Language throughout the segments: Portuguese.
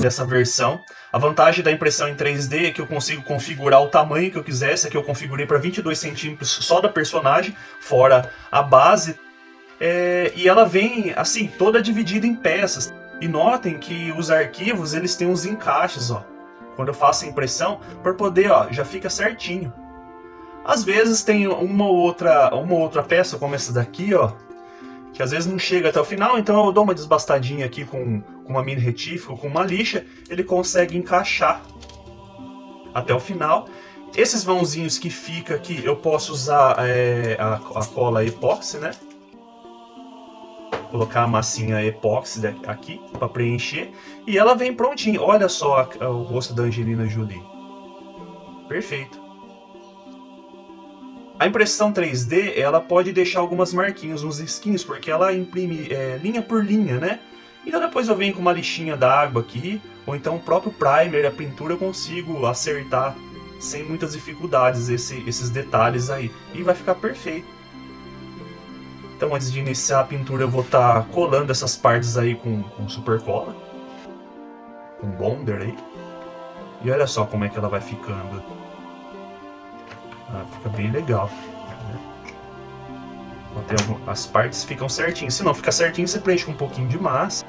dessa versão. A vantagem da impressão em 3D é que eu consigo configurar o tamanho que eu quiser. Essa aqui eu configurei para 22 centímetros só da personagem, fora a base. E ela vem assim, toda dividida em peças. E notem que os arquivos eles têm uns encaixes, ó. Quando eu faço a impressão, para poder, ó, já fica certinho. Às vezes tem uma outra peça, como essa daqui, ó, que às vezes não chega até o final, então eu dou uma desbastadinha aqui com uma mini retífica, com uma lixa, ele consegue encaixar até o final. Esses vãozinhos que fica aqui, eu posso usar a cola epóxi, né? Colocar a massinha epóxi aqui para preencher e ela vem prontinha. Olha só o rosto da Angelina Jolie. Perfeito. A impressão 3D ela pode deixar algumas marquinhas nos risquinhos porque ela imprime linha por linha, né? Então depois eu venho com uma lixinha d'água aqui ou então o próprio primer, a pintura eu consigo acertar sem muitas dificuldades esses detalhes aí e vai ficar perfeito. Então antes de iniciar a pintura eu vou estar colando essas partes aí com super cola. Com bonder aí. E olha só como é que ela vai ficando. Fica bem legal. As partes ficam certinhas. Se não ficar certinho você preenche com um pouquinho de massa.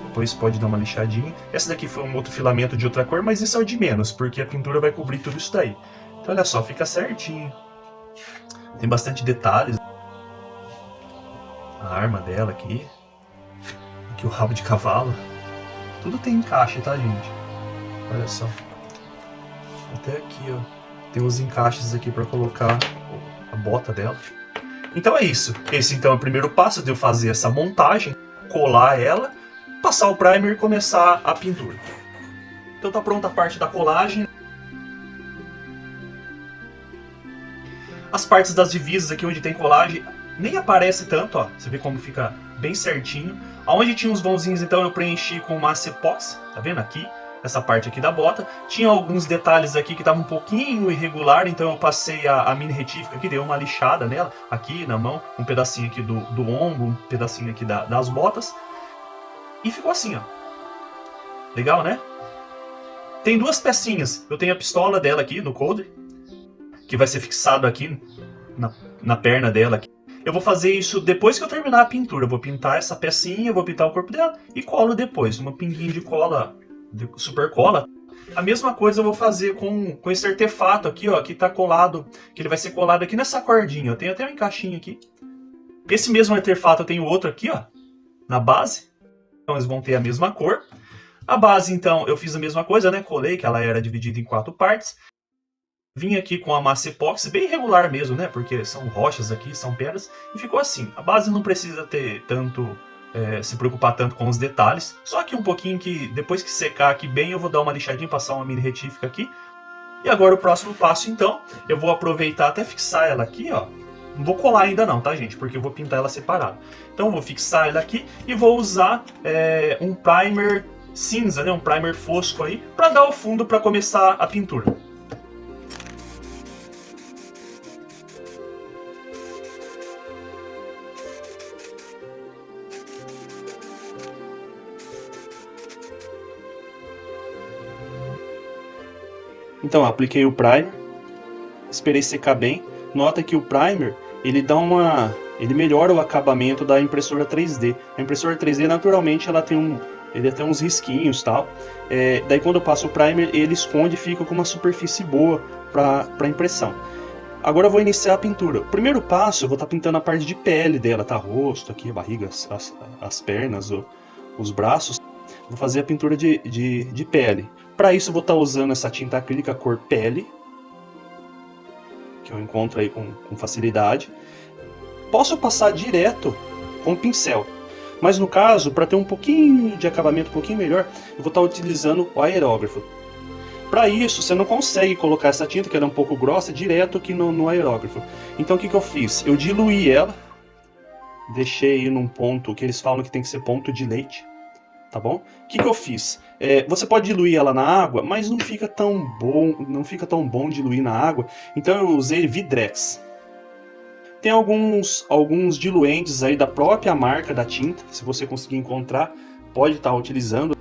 Depois pode dar uma lixadinha. Essa daqui foi um outro filamento de outra cor, mas isso é o de menos, porque a pintura vai cobrir tudo isso daí. Então olha só, fica certinho. Tem bastante detalhes. A arma dela aqui. Aqui o rabo de cavalo. Tudo tem encaixe, tá, gente? Olha só. Até aqui, ó. Tem uns encaixes aqui para colocar a bota dela. Então é isso. Esse então é o primeiro passo de eu fazer essa montagem. Colar ela. Passar o primer e começar a pintura. Então tá pronta a parte da colagem. As partes das divisas aqui onde tem colagem nem aparece tanto, ó. Você vê como fica bem certinho. Aonde tinha uns vãozinhos, então, eu preenchi com massa epóxi. Tá vendo aqui? Essa parte aqui da bota. Tinha alguns detalhes aqui que estavam um pouquinho irregular, então eu passei a mini retífica aqui, dei uma lixada nela. Aqui na mão, um pedacinho aqui do ombro, um pedacinho aqui das botas. E ficou assim, ó. Legal, né? Tem duas pecinhas. Eu tenho a pistola dela aqui, no coldre, que vai ser fixado aqui na perna dela aqui. Eu vou fazer isso depois que eu terminar a pintura. Eu vou pintar essa pecinha, eu vou pintar o corpo dela e colo depois. Uma pinguinha de cola, de super cola. A mesma coisa eu vou fazer com esse artefato aqui, ó, que tá colado, que ele vai ser colado aqui nessa cordinha. Eu tenho até um encaixinho aqui. Esse mesmo artefato eu tenho outro aqui, ó, na base. Então eles vão ter a mesma cor. A base, então, eu fiz a mesma coisa, né? Colei, que ela era dividida em 4 partes. Vim aqui com a massa epóxi, bem regular mesmo, né? Porque são rochas aqui, são pedras. E ficou assim. A base não precisa ter tanto... se preocupar tanto com os detalhes. Só que um pouquinho que depois que secar aqui bem, eu vou dar uma lixadinha, passar uma mini retífica aqui. E agora o próximo passo, então, eu vou aproveitar até fixar ela aqui, ó. Não vou colar ainda não, tá, gente? Porque eu vou pintar ela separada. Então eu vou fixar ela aqui e vou usar um primer cinza, né? Um primer fosco aí, para dar o fundo para começar a pintura. Então, apliquei o primer, esperei secar bem. Nota que o primer, ele melhora o acabamento da impressora 3D. A impressora 3D, naturalmente, ela tem uns risquinhos e tal. Daí, quando eu passo o primer, ele esconde e fica com uma superfície boa para impressão. Agora eu vou iniciar a pintura. O primeiro passo, eu vou estar pintando a parte de pele dela, tá? Rosto, aqui, a barriga, as pernas, os braços. Vou fazer a pintura de pele. Para isso eu vou estar usando essa tinta acrílica cor pele, que eu encontro aí com facilidade. Posso passar direto com o pincel, mas no caso, para ter um pouquinho de acabamento um pouquinho melhor, eu vou estar utilizando o aerógrafo. Para isso, você não consegue colocar essa tinta, que ela é um pouco grossa, direto aqui no aerógrafo. Então o que eu fiz? Eu diluí ela, deixei aí num ponto que eles falam que tem que ser ponto de leite. Tá bom? O que eu fiz? Você pode diluir ela na água, mas não fica tão bom diluir na água. Então eu usei Vidrex. Tem alguns diluentes aí da própria marca da tinta, se você conseguir encontrar, pode estar utilizando.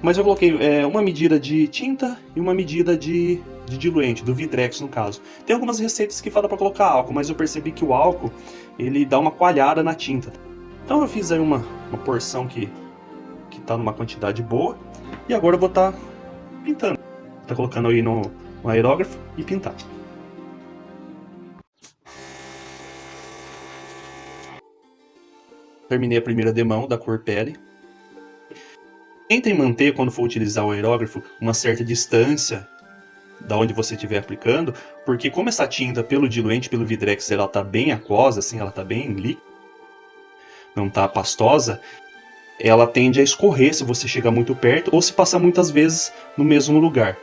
Mas eu coloquei uma medida de tinta e uma medida de diluente, do Vidrex no caso. Tem algumas receitas que falam para colocar álcool, mas eu percebi que o álcool ele dá uma coalhada na tinta. Então eu fiz aí uma porção que tá numa quantidade boa. E agora eu vou estar pintando. Tá colocando aí no aerógrafo e pintar. Terminei a primeira demão da cor pele. Tentem manter, quando for utilizar o aerógrafo, uma certa distância da onde você estiver aplicando, porque como essa tinta, pelo diluente, pelo Vidrex, ela tá bem aquosa, assim, ela tá bem líquida, não tá pastosa, ela tende a escorrer se você chegar muito perto ou se passar muitas vezes no mesmo lugar.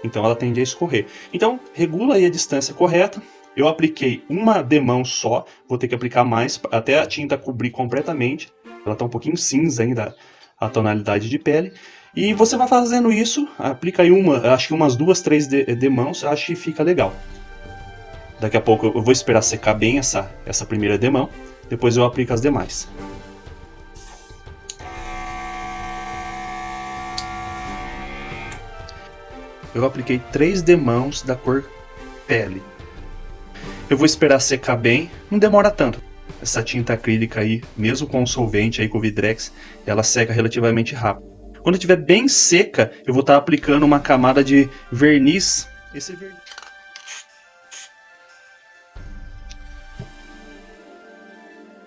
Então ela tende a escorrer. Então regula aí a distância correta. Eu apliquei uma demão só, vou ter que aplicar mais até a tinta cobrir completamente. Ela tá um pouquinho cinza ainda, a tonalidade de pele. E você vai fazendo isso, aplica aí acho que umas 2, 3 demãos, acho que fica legal. Daqui a pouco eu vou esperar secar bem essa primeira demão, depois eu aplico as demais. Eu apliquei 3 demãos da cor pele. Eu vou esperar secar bem, não demora tanto. Essa tinta acrílica aí, mesmo com o solvente aí, com o Vidrex, ela seca relativamente rápido. Quando estiver bem seca, eu vou estar aplicando uma camada de verniz. Esse verniz.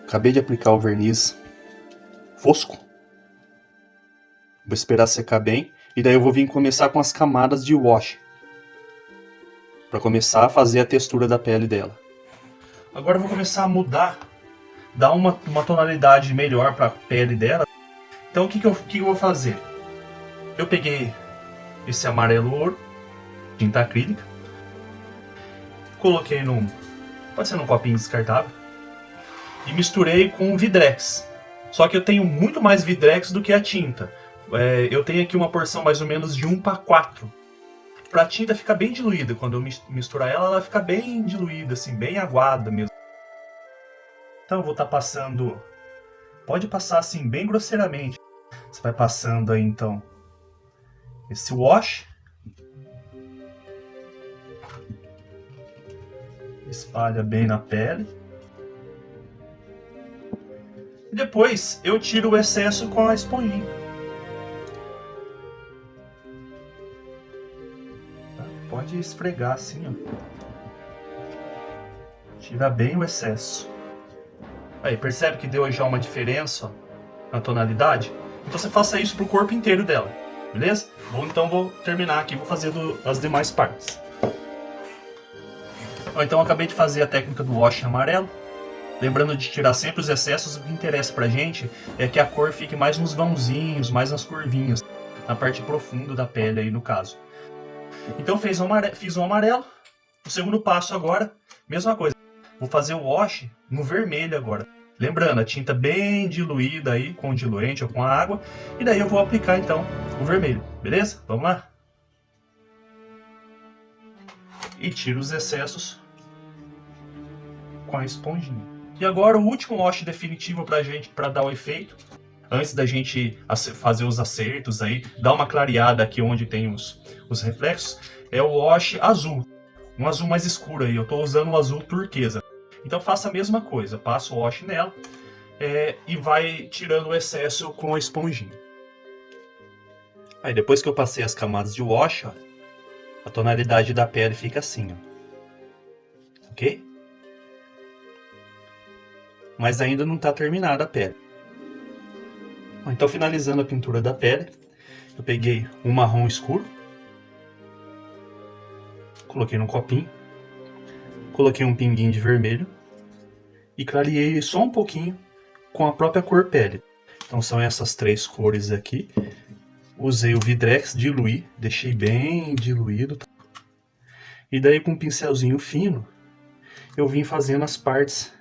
Acabei de aplicar o verniz fosco. Vou esperar secar bem. E daí eu vou vir começar com as camadas de wash. Para começar a fazer a textura da pele dela. Agora eu vou começar a mudar. Dar uma tonalidade melhor para a pele dela. Então o que eu vou fazer? Eu peguei esse amarelo ouro, tinta acrílica. Coloquei pode ser num copinho descartável. E misturei com o Vidrex. Só que eu tenho muito mais Vidrex do que a tinta. Eu tenho aqui uma porção mais ou menos de 1:4. Para a tinta ficar bem diluída. Quando eu misturar ela fica bem diluída, assim, bem aguada mesmo. Então eu vou estar passando... Pode passar assim, bem grosseiramente. Você vai passando aí então esse wash. Espalha bem na pele. E depois eu tiro o excesso com a esponjinha. Pode esfregar assim, ó. Tira bem o excesso. Aí, percebe que deu já uma diferença, ó, na tonalidade? Então você faça isso pro corpo inteiro dela, beleza? Bom, então vou terminar aqui, vou fazer as demais partes. Ó, então eu acabei de fazer a técnica do wash amarelo. Lembrando de tirar sempre os excessos, o que interessa pra gente é que a cor fique mais nos vãozinhos, mais nas curvinhas, na parte profunda da pele aí no caso. Então fiz um amarelo. O segundo passo agora, mesma coisa. Vou fazer o wash no vermelho agora. Lembrando, a tinta bem diluída aí com o diluente ou com a água. E daí eu vou aplicar então o vermelho, beleza? Vamos lá? E tiro os excessos com a esponjinha. E agora o último wash definitivo pra gente, pra dar o efeito. Antes da gente fazer os acertos aí, dar uma clareada aqui onde tem os reflexos, é o wash azul. Um azul mais escuro aí, eu estou usando o azul turquesa. Então faça a mesma coisa, passa o wash nela e vai tirando o excesso com a esponjinha. Aí depois que eu passei as camadas de wash, ó, a tonalidade da pele fica assim, ó. Ok? Mas ainda não está terminada a pele. Então, finalizando a pintura da pele, eu peguei um marrom escuro, coloquei num copinho, coloquei um pinguinho de vermelho e clareei só um pouquinho com a própria cor pele. Então são essas 3 cores aqui. Usei o Vidrex, diluí, deixei bem diluído. E daí com um pincelzinho fino, eu vim fazendo as partes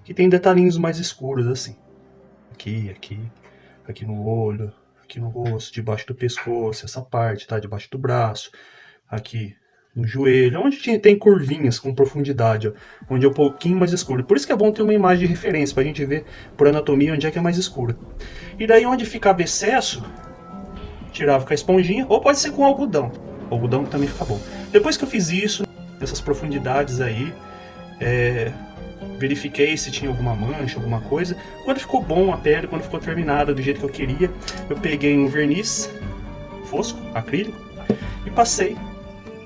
que tem detalhinhos mais escuros assim. Aqui no olho, aqui no rosto, debaixo do pescoço, essa parte, tá? Debaixo do braço, aqui no joelho, onde tem curvinhas com profundidade, ó, onde é um pouquinho mais escuro. Por isso que é bom ter uma imagem de referência, pra gente ver por anatomia onde é que é mais escuro. E daí onde ficava excesso, tirava com a esponjinha, ou pode ser com algodão. O algodão também fica bom. Depois que eu fiz isso, essas profundidades aí, verifiquei se tinha alguma mancha, alguma coisa. Quando ficou bom a pele, quando ficou terminada do jeito que eu queria, eu peguei um verniz fosco, acrílico, e passei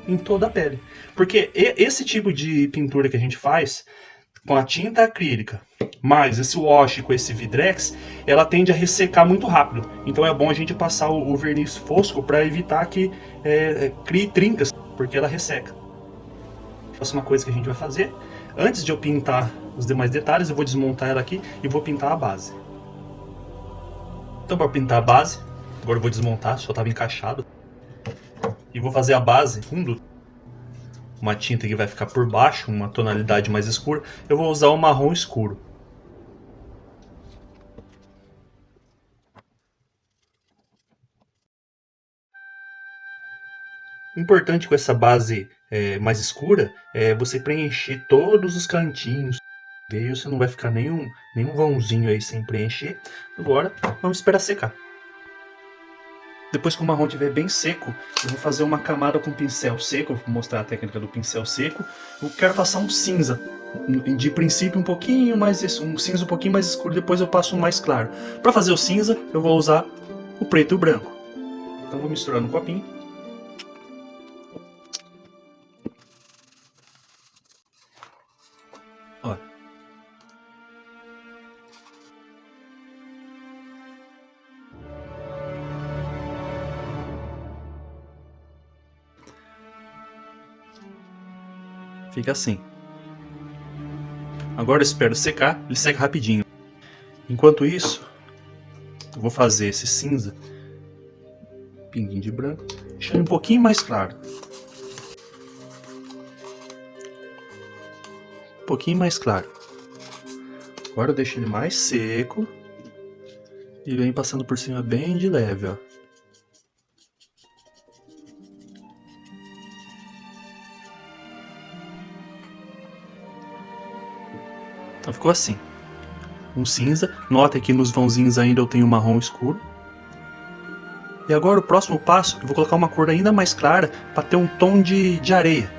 em toda a pele. Porque esse tipo de pintura que a gente faz com a tinta acrílica, mais esse wash com esse vidrex, ela tende a ressecar muito rápido. Então é bom a gente passar o verniz fosco para evitar que crie trincas, porque ela resseca. A próxima coisa que a gente vai fazer, antes de eu pintar os demais detalhes, eu vou desmontar ela aqui e vou pintar a base. Então, para pintar a base, agora eu vou desmontar, só estava encaixado. E vou fazer a base fundo, uma tinta que vai ficar por baixo, uma tonalidade mais escura. Eu vou usar o marrom escuro. O importante com essa base mais escura é você preencher todos os cantinhos. Daí você não vai ficar nenhum vãozinho aí sem preencher. Agora vamos esperar secar. Depois que o marrom estiver bem seco, eu vou fazer uma camada com pincel seco. Eu vou mostrar a técnica do pincel seco. Eu quero passar um cinza. De princípio um pouquinho mais um cinza um pouquinho mais escuro, depois eu passo um mais claro. Para fazer o cinza, eu vou usar o preto e o branco. Então vou misturar no copinho. Ó. Fica assim. Agora eu espero secar, ele seca rapidinho. Enquanto isso, eu vou fazer esse cinza, pinguinho de branco, deixando um pouquinho mais claro. Um pouquinho mais claro. Agora eu deixo ele mais seco e venho passando por cima bem de leve, ó. Então ficou assim. Um cinza. Nota que nos vãozinhos ainda eu tenho marrom escuro. E agora o próximo passo, eu vou colocar uma cor ainda mais clara para ter um tom de areia.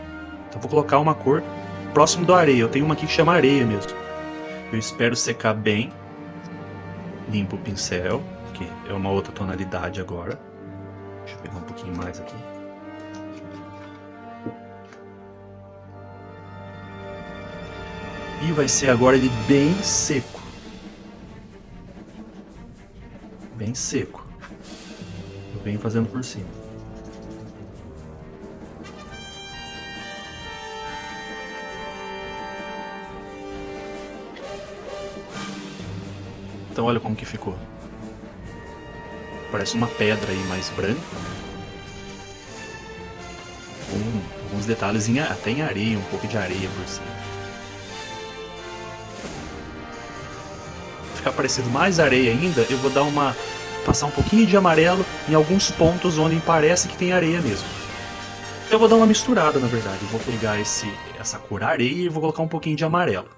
Então vou colocar uma cor próximo da areia. Eu tenho uma aqui que chama areia mesmo. Eu espero secar bem. Limpo o pincel, que é uma outra tonalidade agora. Deixa eu pegar um pouquinho mais aqui. E vai ser agora ele bem seco. Bem seco. Eu venho fazendo por cima. Então olha como que ficou. Parece uma pedra aí mais branca. Com alguns detalhes até em areia, um pouco de areia por cima. Ficar parecendo mais areia ainda, eu vou passar um pouquinho de amarelo em alguns pontos onde parece que tem areia mesmo. Eu vou dar uma misturada, na verdade. Eu vou pegar essa cor areia e vou colocar um pouquinho de amarelo.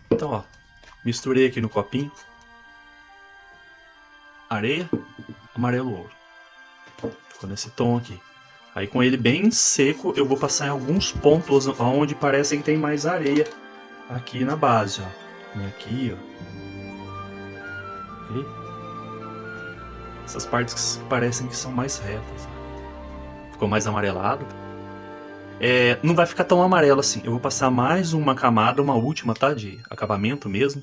Então, ó, misturei aqui no copinho. Areia, amarelo ouro. Ficou nesse tom aqui. Aí com ele bem seco, eu vou passar em alguns pontos onde parece que tem mais areia. Aqui na base, ó. E aqui, ó. Okay? Essas partes que parecem que são mais retas. Ficou mais amarelado. Não vai ficar tão amarelo assim. Eu vou passar mais uma camada, uma última, tá? De acabamento mesmo,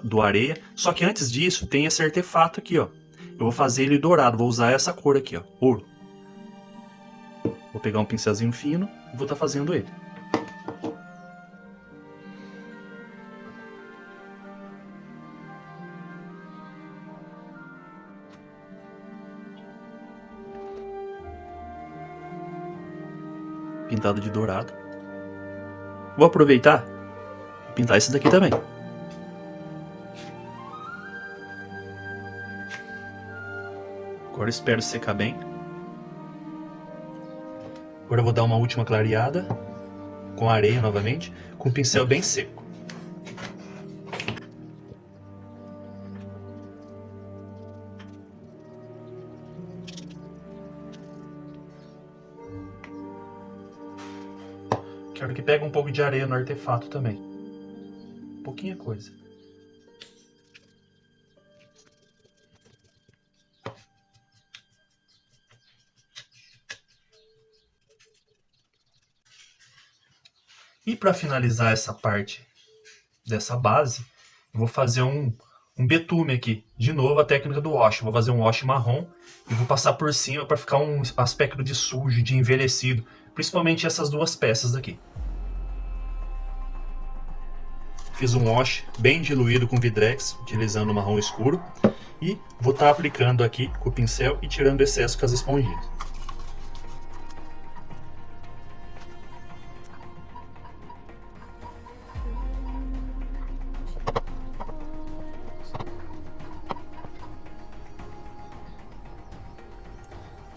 do areia. Só que antes disso, tem esse artefato aqui, ó. Eu vou fazer ele dourado. Vou usar essa cor aqui, ó. Ouro. Vou pegar um pincelzinho fino e vou estar fazendo ele. Pintado de dourado. Vou aproveitar e pintar esse daqui também. Agora espero secar bem. Agora eu vou dar uma última clareada com areia novamente, com o pincel bem seco. Quero que pegue um pouco de areia no artefato também. Pouquinha coisa. E para finalizar essa parte dessa base, eu vou fazer um betume aqui. De novo a técnica do wash. Vou fazer um wash marrom e vou passar por cima para ficar um aspecto de sujo, de envelhecido. Principalmente essas duas peças aqui. Fiz um wash bem diluído com Vidrex, utilizando marrom escuro. E vou estar aplicando aqui com o pincel e tirando o excesso com as esponjinhas.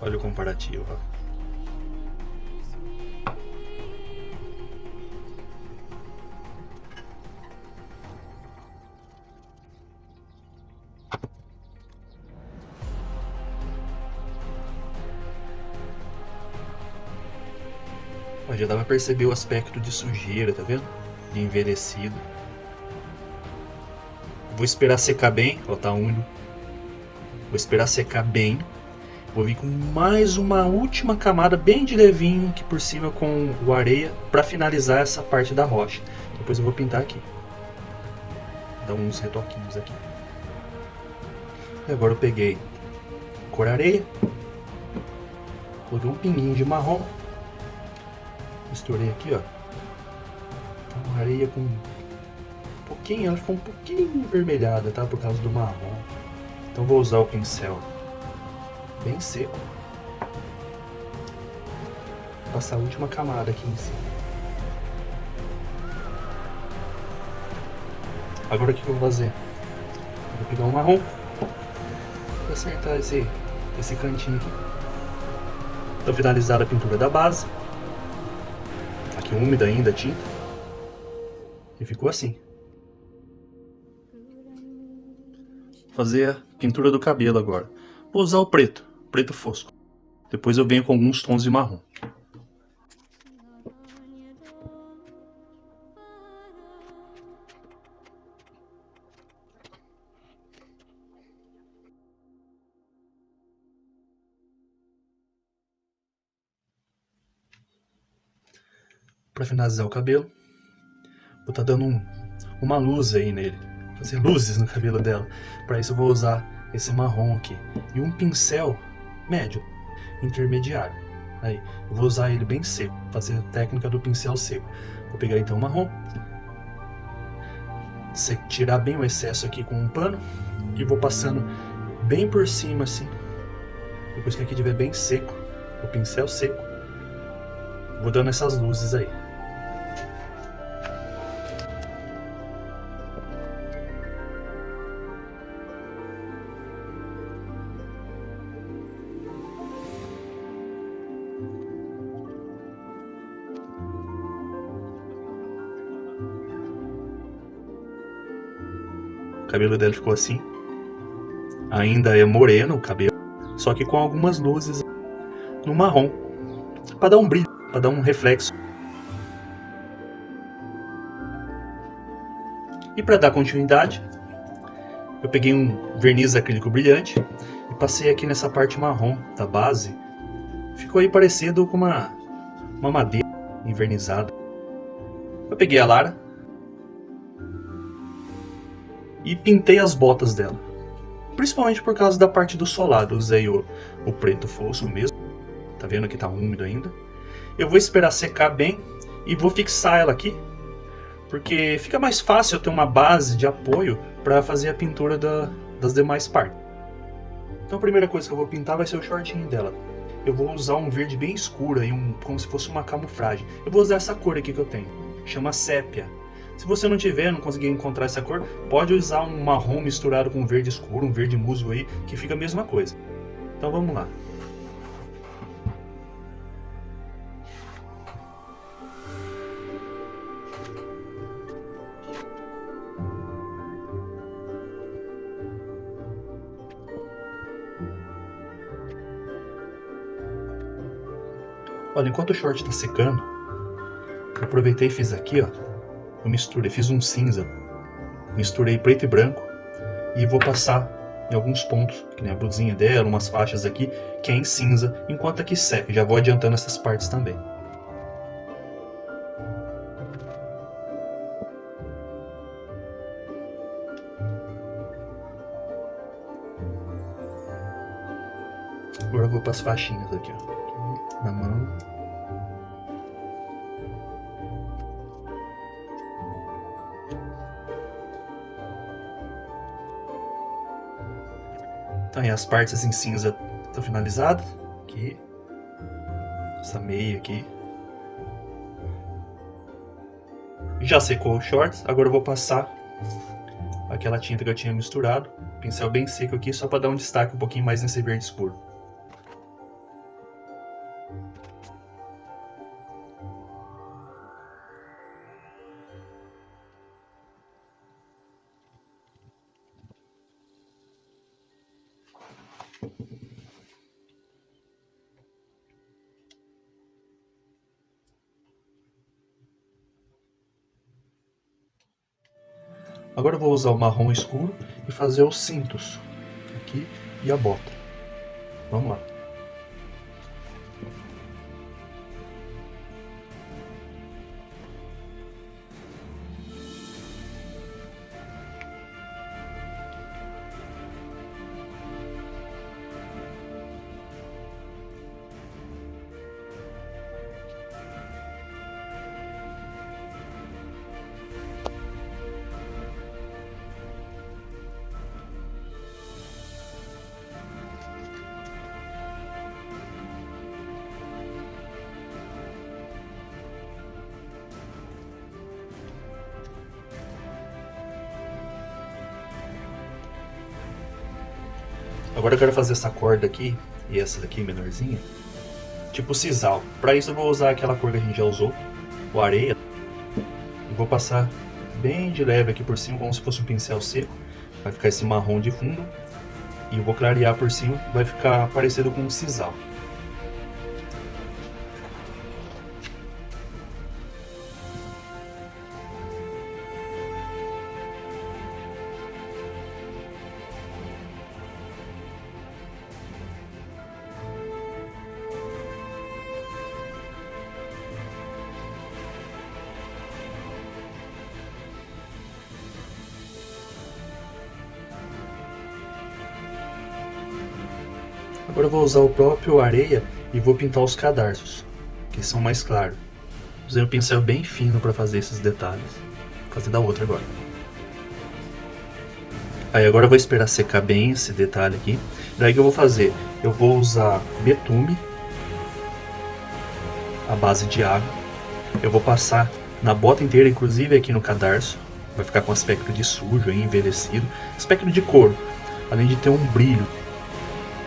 Olha o comparativo. Ó, já dá pra perceber o aspecto de sujeira, tá vendo? De envelhecido. Vou esperar secar bem, ó, tá úmido. Vou esperar secar bem. Vou vir com mais uma última camada bem de levinho aqui por cima com o areia para finalizar essa parte da rocha. Depois eu vou pintar aqui. Dar uns retoquinhos aqui. E agora eu peguei cor areia. Coloquei um pinguinho de marrom. Misturei aqui, ó. Então, areia com um pouquinho, ela ficou um pouquinho envermelhada, tá? Por causa do marrom. Então vou usar o pincel bem seco. Passar a última camada aqui em cima. Agora o que eu vou fazer? Eu vou pegar um marrom para acertar esse cantinho aqui. Então finalizada a pintura da base. Aqui úmida ainda a tinta. E ficou assim. Vou fazer a pintura do cabelo agora. Vou usar o preto fosco. Depois eu venho com alguns tons de marrom. Para finalizar o cabelo, vou estar dando uma luz aí nele. Fazer luzes no cabelo dela. Para isso eu vou usar esse marrom aqui. E um pincel médio, intermediário. Aí, eu vou usar ele bem seco, fazer a técnica do pincel seco. Vou pegar então o marrom, tirar bem o excesso aqui com um pano e vou passando bem por cima assim. Depois que aqui estiver bem seco, o pincel seco, vou dando essas luzes aí. O cabelo dela ficou assim. Ainda é moreno o cabelo, só que com algumas luzes no marrom, para dar um brilho, para dar um reflexo. E para dar continuidade, eu peguei um verniz acrílico brilhante e passei aqui nessa parte marrom da base. Ficou aí parecido com uma madeira envernizada. Eu peguei a Lara e pintei as botas dela. Principalmente por causa da parte do solado. Usei o preto fosco mesmo. Tá vendo que tá úmido ainda. Eu vou esperar secar bem e vou fixar ela aqui. Porque fica mais fácil eu ter uma base de apoio para fazer a pintura das demais partes. Então a primeira coisa que eu vou pintar vai ser o shortinho dela. Eu vou usar um verde bem escuro, aí, como se fosse uma camuflagem. Eu vou usar essa cor aqui que eu tenho. Chama sépia. Se você não tiver, não conseguir encontrar essa cor, pode usar um marrom misturado com um verde escuro, um verde musgo aí, que fica a mesma coisa. Então vamos lá. Olha, enquanto o short está secando, Eu aproveitei e fiz aqui, ó. Eu misturei, fiz um cinza. Misturei preto e branco. E vou passar em alguns pontos, que nem a blusinha dela, umas faixas aqui, que é em cinza, enquanto aqui seca. Já vou adiantando essas partes também. Agora eu vou para as faixinhas aqui, ó. Aqui na mão. Então aí as partes em cinza estão finalizadas. Aqui. Essa meia aqui. Já secou os shorts. Agora eu vou passar aquela tinta que eu tinha misturado. Pincel bem seco aqui, só para dar um destaque um pouquinho mais nesse verde escuro. Agora eu vou usar o marrom escuro e fazer os cintos aqui e a bota. Vamos lá. Agora eu quero fazer essa corda aqui e essa daqui menorzinha, tipo sisal. Para isso eu vou usar aquela cor que a gente já usou, o areia, e vou passar bem de leve aqui por cima, como se fosse um pincel seco. Vai ficar esse marrom de fundo e eu vou clarear por cima, vai ficar parecido com um sisal. Agora eu vou usar o próprio areia e vou pintar os cadarços, que são mais claros. Usei um pincel bem fino para fazer esses detalhes. Vou fazer da outra agora. Aí agora eu vou esperar secar bem esse detalhe aqui. Daí o que eu vou fazer? Eu vou usar betume, a base de água. Eu vou passar na bota inteira, inclusive aqui no cadarço. Vai ficar com aspecto de sujo, envelhecido. Aspecto de couro, além de ter um brilho.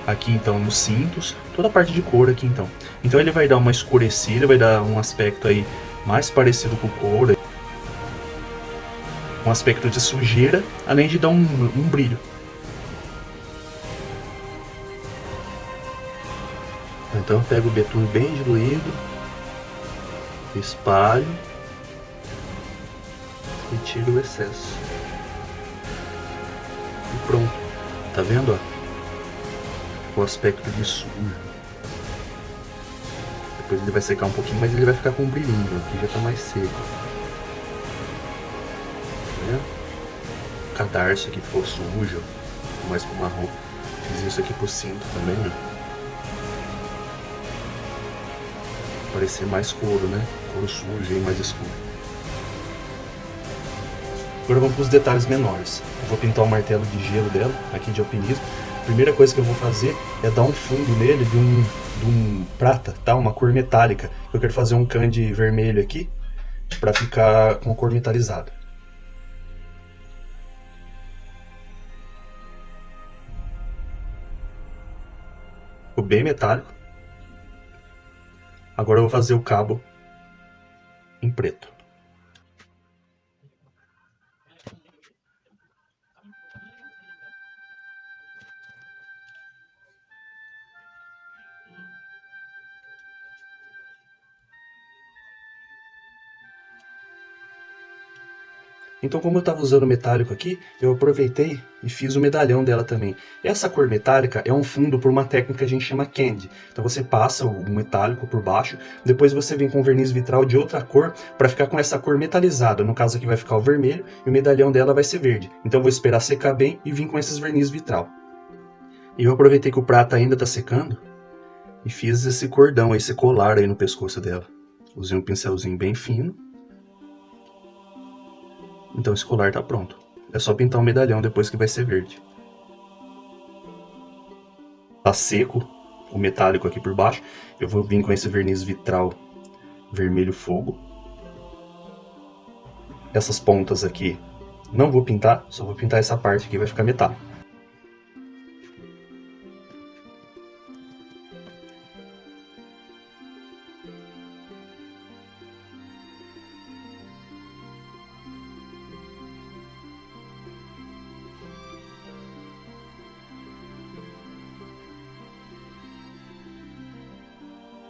Aqui então nos cintos, toda a parte de couro aqui então. Então ele vai dar uma escurecida, vai dar um aspecto aí mais parecido com o couro. Um aspecto de sujeira, além de dar um brilho. Então eu pego o betume bem diluído, espalho e tiro o excesso. E pronto, tá vendo? Ó? O aspecto de sujo. Depois ele vai secar um pouquinho, mas ele vai ficar com um brilhinho. Aqui já tá mais seco. Tá vendo? O cadarço aqui ficou sujo, mais pro marrom. Fiz isso aqui pro cinto também, né? Parecer mais couro, né? Couro sujo e mais escuro. Agora vamos para os detalhes menores. Eu vou pintar o martelo de gelo dela, aqui de alpinismo. A primeira coisa que eu vou fazer é dar um fundo nele de um prata, tá? Uma cor metálica. Eu quero fazer um candy vermelho aqui, para ficar com a cor metalizada. Ficou bem metálico. Agora eu vou fazer o cabo em preto. Então, como eu estava usando o metálico aqui, eu aproveitei e fiz o medalhão dela também. Essa cor metálica é um fundo por uma técnica que a gente chama candy. Então você passa o metálico por baixo, depois você vem com verniz vitral de outra cor para ficar com essa cor metalizada. No caso aqui vai ficar o vermelho e o medalhão dela vai ser verde. Então eu vou esperar secar bem e vim com esses verniz vitral. E eu aproveitei que o prata ainda está secando e fiz esse cordão, esse colar aí no pescoço dela. Usei um pincelzinho bem fino. Então esse colar tá pronto. É só pintar o medalhão depois que vai ser verde. Tá seco o metálico aqui por baixo. Eu vou vir com esse verniz vitral vermelho fogo. Essas pontas aqui não vou pintar, só vou pintar essa parte aqui, vai ficar metálico.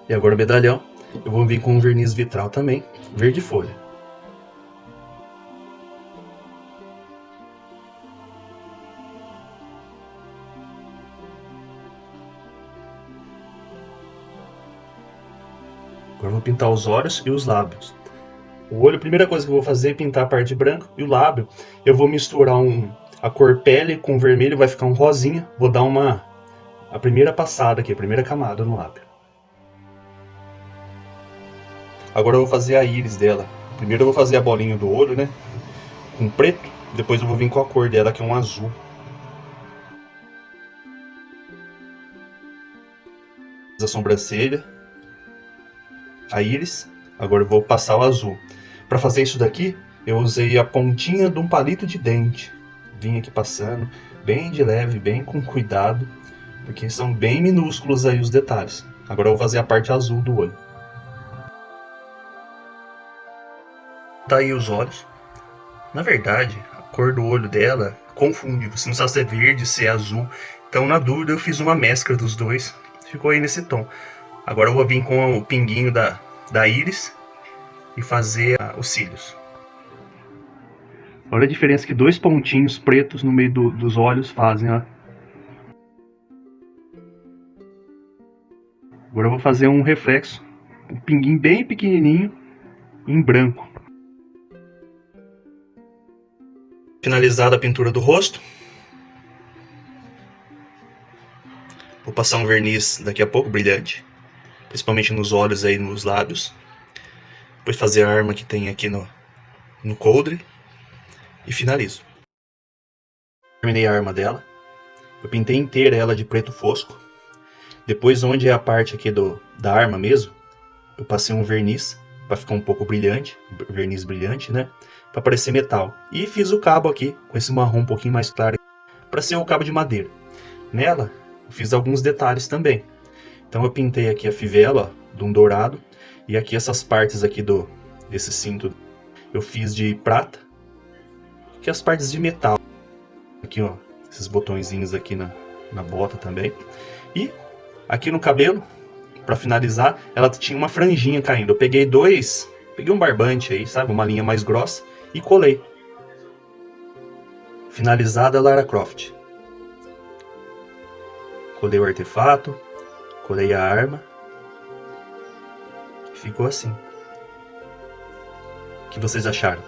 E agora o medalhão, eu vou vir com um verniz vitral também, verde folha. Agora eu vou pintar os olhos e os lábios. O olho, a primeira coisa que eu vou fazer é pintar a parte branca, e o lábio eu vou misturar a cor pele com vermelho, vai ficar um rosinha. Vou dar a primeira passada aqui, a primeira camada no lábio. Agora eu vou fazer a íris dela. Primeiro eu vou fazer a bolinha do olho, né? Com preto. Depois eu vou vir com a cor dela, que é um azul. A sobrancelha. A íris. Agora eu vou passar o azul. Para fazer isso daqui, eu usei a pontinha de um palito de dente. Vim aqui passando, bem de leve, bem com cuidado. Porque são bem minúsculos aí os detalhes. Agora eu vou fazer a parte azul do olho. Tá aí os olhos. Na verdade, a cor do olho dela confunde. Você não sabe se é verde, se é azul. Então, na dúvida, eu fiz uma mescla dos dois. Ficou aí nesse tom. Agora eu vou vir com o pinguinho da íris e fazer os cílios. Olha a diferença que dois pontinhos pretos no meio dos olhos fazem, ó. Agora eu vou fazer um reflexo. Um pinguinho bem pequenininho em branco. Finalizada a pintura do rosto. Vou passar um verniz daqui a pouco, brilhante. Principalmente nos olhos e nos lábios. Depois fazer a arma que tem aqui no coldre. E finalizo. Terminei a arma dela. Eu pintei inteira ela de preto fosco. Depois, onde é a parte aqui da arma mesmo, eu passei um verniz para ficar um pouco brilhante. Verniz brilhante, né? Para parecer metal. E fiz o cabo aqui, com esse marrom um pouquinho mais claro, para ser o cabo de madeira. Nela, eu fiz alguns detalhes também. Então eu pintei aqui a fivela, ó, de um dourado. E aqui essas partes aqui desse cinto, eu fiz de prata. Aqui as partes de metal. Aqui, ó, esses botõezinhos aqui na bota também. E aqui no cabelo, para finalizar, ela tinha uma franjinha caindo. Eu peguei um barbante aí, sabe? Uma linha mais grossa. E colei. Finalizada a Lara Croft. Colei o artefato. Colei a arma. Ficou assim. O que vocês acharam?